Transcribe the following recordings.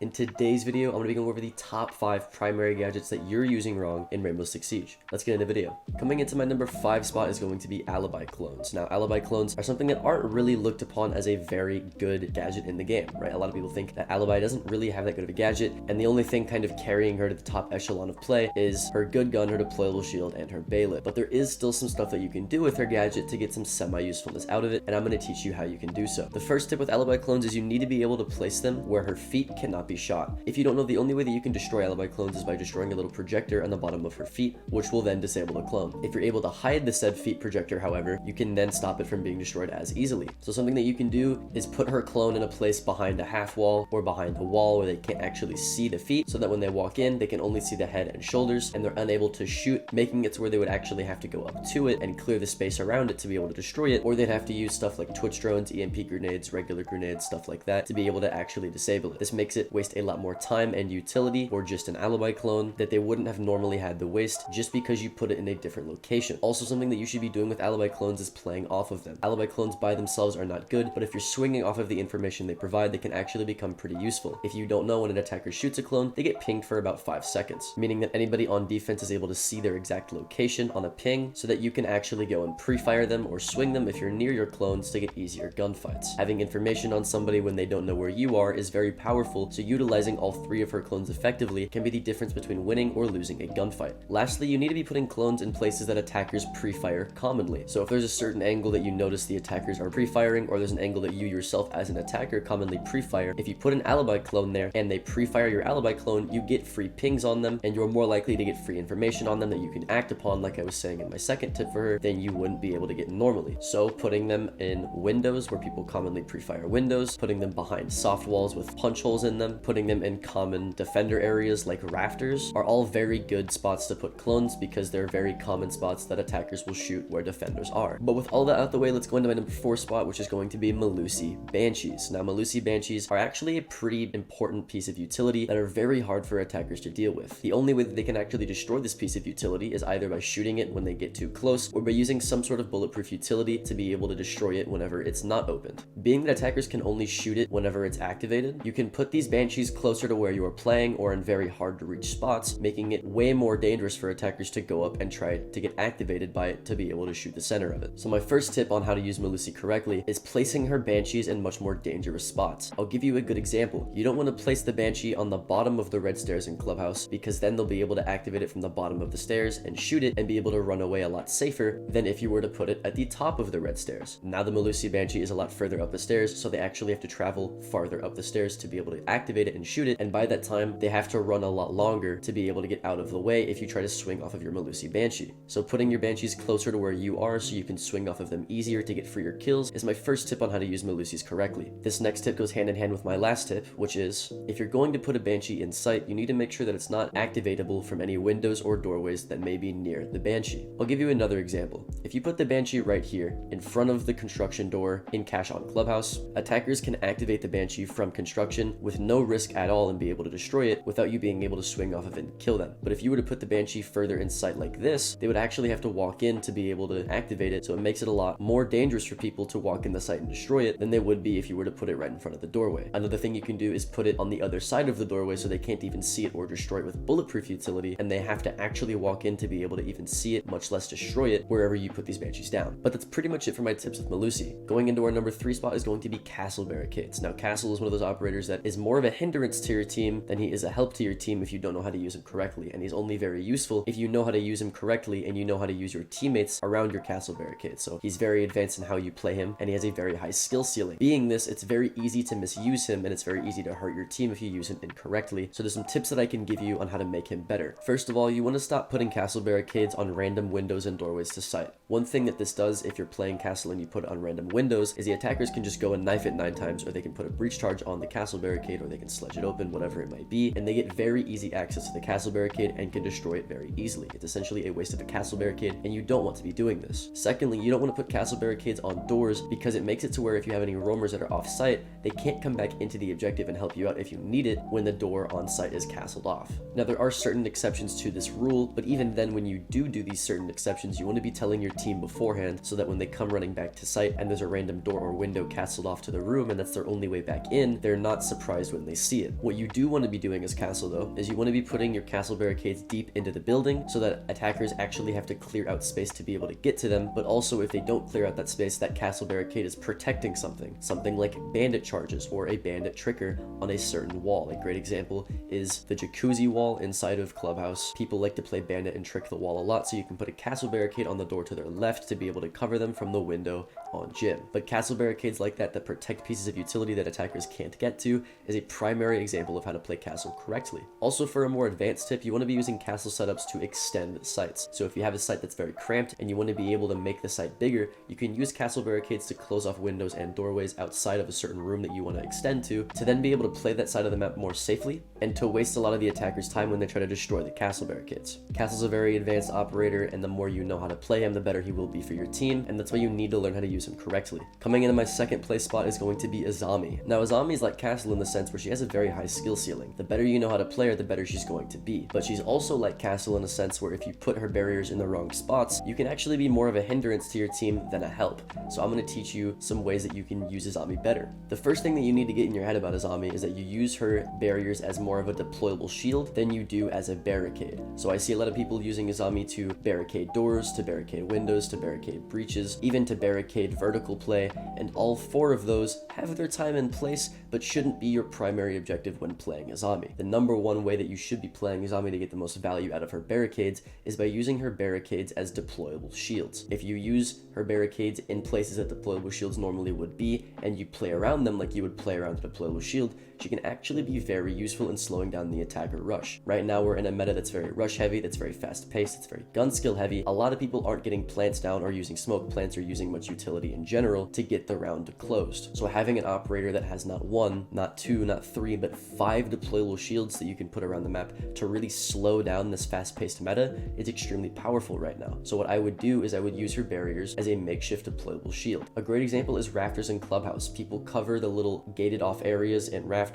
In today's video, I'm going to be going over the top 5 primary gadgets that you're using wrong in Rainbow Six Siege. Let's get into the video. Coming into my number 5 spot is going to be alibi clones. Now, alibi clones are something that aren't really looked upon as a very good gadget in the game, right? A lot of people think that alibi doesn't really have that good of a gadget, and the only thing kind of carrying her to the top echelon of play is her good gun, her deployable shield, and her bayonet. But there is still some stuff that you can do with her gadget to get some semi-usefulness out of it, and I'm going to teach you how you can do so. The first tip with alibi clones is you need to be able to place them where her feet cannot be shot. If you don't know, the only way that you can destroy alibi clones is by destroying a little projector on the bottom of her feet, which will then disable the clone. If you're able to hide the said feet projector, however, you can then stop it from being destroyed as easily. So something that you can do is put her clone in a place behind a half wall or behind a wall where they can't actually see the feet, so that when they walk in, they can only see the head and shoulders, and they're unable to shoot, making it to where they would actually have to go up to it and clear the space around it to be able to destroy it, or they'd have to use stuff like Twitch drones, EMP grenades, regular grenades, stuff like that to be able to actually disable it. This makes it waste a lot more time and utility for just an alibi clone that they wouldn't have normally had to waste just because you put it in a different location. Also, something that you should be doing with alibi clones is playing off of them. Alibi clones by themselves are not good, but if you're swinging off of the information they provide, they can actually become pretty useful. If you don't know, when an attacker shoots a clone, they get pinged for about 5 seconds, meaning that anybody on defense is able to see their exact location on a ping so that you can actually go and pre-fire them or swing them if you're near your clones to get easier gunfights. Having information on somebody when they don't know where you are is very powerful, so utilizing all 3 of her clones effectively can be the difference between winning or losing a gunfight. Lastly, you need to be putting clones in places that attackers pre-fire commonly. So if there's a certain angle that you notice the attackers are pre-firing, or there's an angle that you yourself as an attacker commonly pre-fire, if you put an alibi clone there and they pre-fire your alibi clone, you get free pings on them and you're more likely to get free information on them that you can act upon, like I was saying in my second tip for her, than you wouldn't be able to get normally. So putting them in windows where people commonly pre-fire windows, putting them behind soft walls with punch holes in them, putting them in common defender areas like rafters are all very good spots to put clones because they're very common spots that attackers will shoot where defenders are. But with all that out the way, let's go into my number 4 spot, which is going to be Melusi Banshees. Now, Melusi Banshees are actually a pretty important piece of utility that are very hard for attackers to deal with. The only way that they can actually destroy this piece of utility is either by shooting it when they get too close, or by using some sort of bulletproof utility to be able to destroy it whenever it's not opened. Being that attackers can only shoot it whenever it's activated, you can put these Banshees closer to where you are playing or in very hard to reach spots, making it way more dangerous for attackers to go up and try to get activated by it to be able to shoot the center of it. So my first tip on how to use Melusi correctly is placing her Banshees in much more dangerous spots. I'll give you a good example. You don't want to place the Banshee on the bottom of the red stairs in Clubhouse, because then they'll be able to activate it from the bottom of the stairs and shoot it and be able to run away a lot safer than if you were to put it at the top of the red stairs. Now the Melusi Banshee is a lot further up the stairs, so they actually have to travel farther up the stairs to be able to activate it and shoot it, and by that time they have to run a lot longer to be able to get out of the way if you try to swing off of your Melusi Banshee. So putting your Banshees closer to where you are so you can swing off of them easier to get freer kills is my first tip on how to use Melusis correctly. This next tip goes hand in hand with my last tip, which is, if you're going to put a Banshee in sight, you need to make sure that it's not activatable from any windows or doorways that may be near the Banshee. I'll give you another example. If you put the Banshee right here in front of the construction door in Cash on Clubhouse, attackers can activate the Banshee from construction with no risk at all and be able to destroy it without you being able to swing off of it and kill them. But if you were to put the Banshee further in sight like this, they would actually have to walk in to be able to activate it, so it makes it a lot more dangerous for people to walk in the site and destroy it than they would be if you were to put it right in front of the doorway. Another thing you can do is put it on the other side of the doorway so they can't even see it or destroy it with bulletproof utility, and they have to actually walk in to be able to even see it, much less destroy it wherever you put these Banshees down. But that's pretty much it for my tips with Melusi. Going into our number 3 spot is going to be Castle Barricades. Now, Castle is one of those operators that is more of a hindrance to your team than he is a help to your team if you don't know how to use him correctly, and he's only very useful if you know how to use him correctly and you know how to use your teammates around your Castle Barricade. So he's very advanced in how you play him, and he has a very high skill ceiling. Being this, it's very easy to misuse him, and it's very easy to hurt your team if you use him incorrectly. So there's some tips that I can give you on how to make him better. First of all, you want to stop putting Castle Barricades on random windows and doorways to sight. One thing that this does if you're playing Castle and you put it on random windows is the attackers can just go and knife it 9 times, or they can put a breach charge on the Castle Barricade, or they can sledge it open, whatever it might be, and they get very easy access to the Castle Barricade and can destroy it very easily. It's essentially a waste of a Castle Barricade, and you don't want to be doing this. Secondly, you don't want to put Castle Barricades on doors because it makes it to where if you have any roamers that are off site, they can't come back into the objective and help you out if you need it when the door on site is castled off. Now, there are certain exceptions to this rule, but even then, when you do these certain exceptions, you want to be telling your team beforehand so that when they come running back to site and there's a random door or window castled off to the room and that's their only way back in, they're not surprised when when they see it. What you do want to be doing as castle though, is you want to be putting your castle barricades deep into the building so that attackers actually have to clear out space to be able to get to them, but also if they don't clear out that space, that castle barricade is protecting something like bandit charges or a bandit trigger on a certain wall. A great example is the jacuzzi wall inside of Clubhouse. People like to play bandit and trick the wall a lot, so you can put a castle barricade on the door to their left to be able to cover them from the window on gym. But castle barricades like that protect pieces of utility that attackers can't get to is a primary example of how to play castle correctly. Also, for a more advanced tip, you want to be using castle setups to extend sites. So if you have a site that's very cramped and you want to be able to make the site bigger, you can use castle barricades to close off windows and doorways outside of a certain room that you want to extend to then be able to play that side of the map more safely and to waste a lot of the attackers' time when they try to destroy the castle barricades. Castle's a very advanced operator, and the more you know how to play him, the better he will be for your team, and that's why you need to learn how to use him correctly. Coming into my second place spot is going to be Azami. Now, Azami is like Castle in the sense where she has a very high skill ceiling. The better you know how to play her, the better she's going to be. But she's also like Castle in a sense where if you put her barriers in the wrong spots, you can actually be more of a hindrance to your team than a help. So I'm going to teach you some ways that you can use Azami better. The first thing that you need to get in your head about Azami is that you use her barriers as more of a deployable shield than you do as a barricade. So I see a lot of people using Azami to barricade doors, to barricade windows, to barricade breaches, even to barricade vertical play, and all four of those have their time and place, but shouldn't be your primary objective when playing Azami. The number one way that you should be playing Azami to get the most value out of her barricades is by using her barricades as deployable shields. If you use her barricades in places that deployable shields normally would be, and you play around them like you would play around a deployable shield, she can actually be very useful in slowing down the attacker rush. Right now we're in a meta that's very rush heavy, that's very fast paced, it's very gun skill heavy. A lot of people aren't getting plants down or using smoke plants or using much utility in general to get the round closed. So having an operator that has not one, not two, not three, but 5 deployable shields that you can put around the map to really slow down this fast paced meta is extremely powerful right now. So what I would do is I would use her barriers as a makeshift deployable shield. A great example is rafters in Clubhouse. People cover the little gated off areas in rafters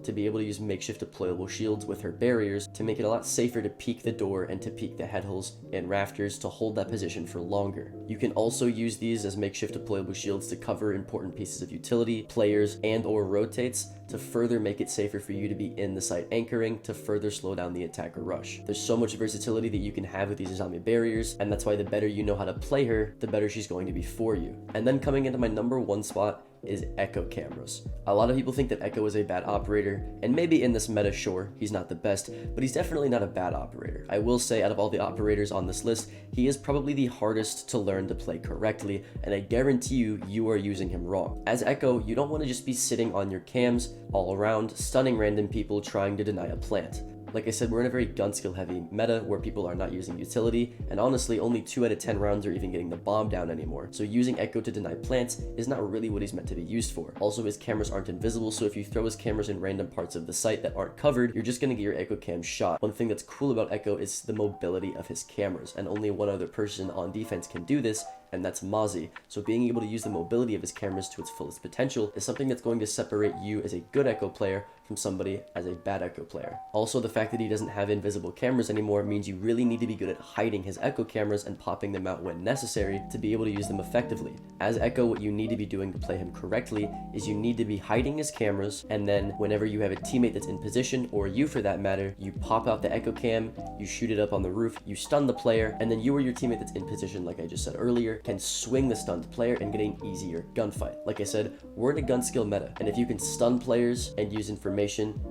to be able to use makeshift deployable shields with her barriers to make it a lot safer to peek the door and to peek the head holes in rafters to hold that position for longer. You can also use these as makeshift deployable shields to cover important pieces of utility, players, and or rotates to further make it safer for you to be in the site anchoring to further slow down the attacker rush. There's so much versatility that you can have with these Azami barriers, and that's why the better you know how to play her, the better she's going to be for you. And then coming into my number one spot is Echo cameras. A lot of people think that Echo is a bad operator, and maybe in this meta, sure, he's not the best, but he's definitely not a bad operator. I will say out of all the operators on this list, he is probably the hardest to learn to play correctly, and I guarantee you, you are using him wrong. As Echo, you don't want to just be sitting on your cams all around, stunning random people trying to deny a plant. Like I said, we're in a very gun skill heavy meta where people are not using utility, and honestly only 2 out of 10 rounds are even getting the bomb down anymore. So using Echo to deny plants is not really what he's meant to be used for. Also, his cameras aren't invisible, so if you throw his cameras in random parts of the site that aren't covered, you're just gonna get your Echo cam shot. One thing that's cool about Echo is the mobility of his cameras, and only one other person on defense can do this, and that's Mozzie. So being able to use the mobility of his cameras to its fullest potential is something that's going to separate you as a good Echo player from somebody as a bad Echo player. Also, the fact that he doesn't have invisible cameras anymore means you really need to be good at hiding his Echo cameras and popping them out when necessary to be able to use them effectively. As Echo, what you need to be doing to play him correctly is you need to be hiding his cameras, and then whenever you have a teammate that's in position, or you for that matter, you pop out the Echo cam, you shoot it up on the roof, you stun the player, and then you or your teammate that's in position, like I just said earlier, can swing the stunned player and get an easier gunfight. Like I said, we're in a gun skill meta, and if you can stun players and use information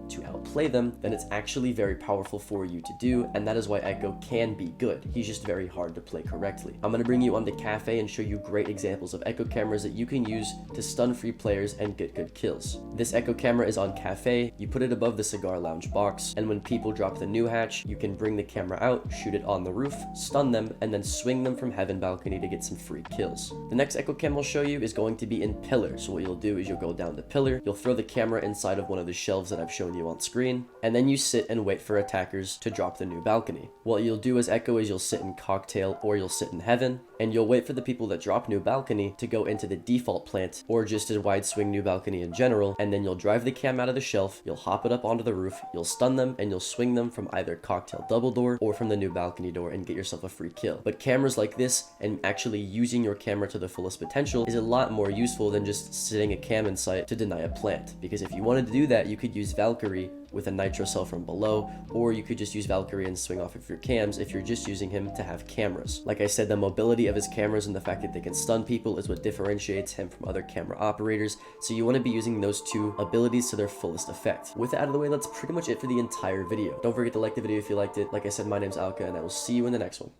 to outplay them, then it's actually very powerful for you to do, and that is why Echo can be good. He's just very hard to play correctly. I'm going to bring you onto Cafe and show you great examples of Echo cameras that you can use to stun free players and get good kills. This Echo camera is on Cafe. You put it above the cigar lounge box, and when people drop the new hatch, you can bring the camera out, shoot it on the roof, stun them, and then swing them from heaven balcony to get some free kills. The next Echo cam I'll show you is going to be in Pillar. So what you'll do is you'll go down to Pillar, you'll throw the camera inside of one of the shelves that I've shown you on screen, and then you sit and wait for attackers to drop the new balcony. What you'll do as Echo is you'll sit in Cocktail or you'll sit in Heaven, and you'll wait for the people that drop new balcony to go into the default plant, or just a wide swing new balcony in general, and then you'll drive the cam out of the shelf, you'll hop it up onto the roof, you'll stun them, and you'll swing them from either cocktail double door or from the new balcony door and get yourself a free kill. But cameras like this, and actually using your camera to the fullest potential, is a lot more useful than just sitting a cam in sight to deny a plant. Because if you wanted to do that, you could use Valkyrie with a nitro cell from below, or you could just use Valkyrie and swing off of your cams if you're just using him to have cameras. Like I said, the mobility of his cameras and the fact that they can stun people is what differentiates him from other camera operators, so you want to be using those two abilities to their fullest effect. With that out of the way, that's pretty much it for the entire video. Don't forget to like the video if you liked it. Like I said, my name's Alka, and I will see you in the next one.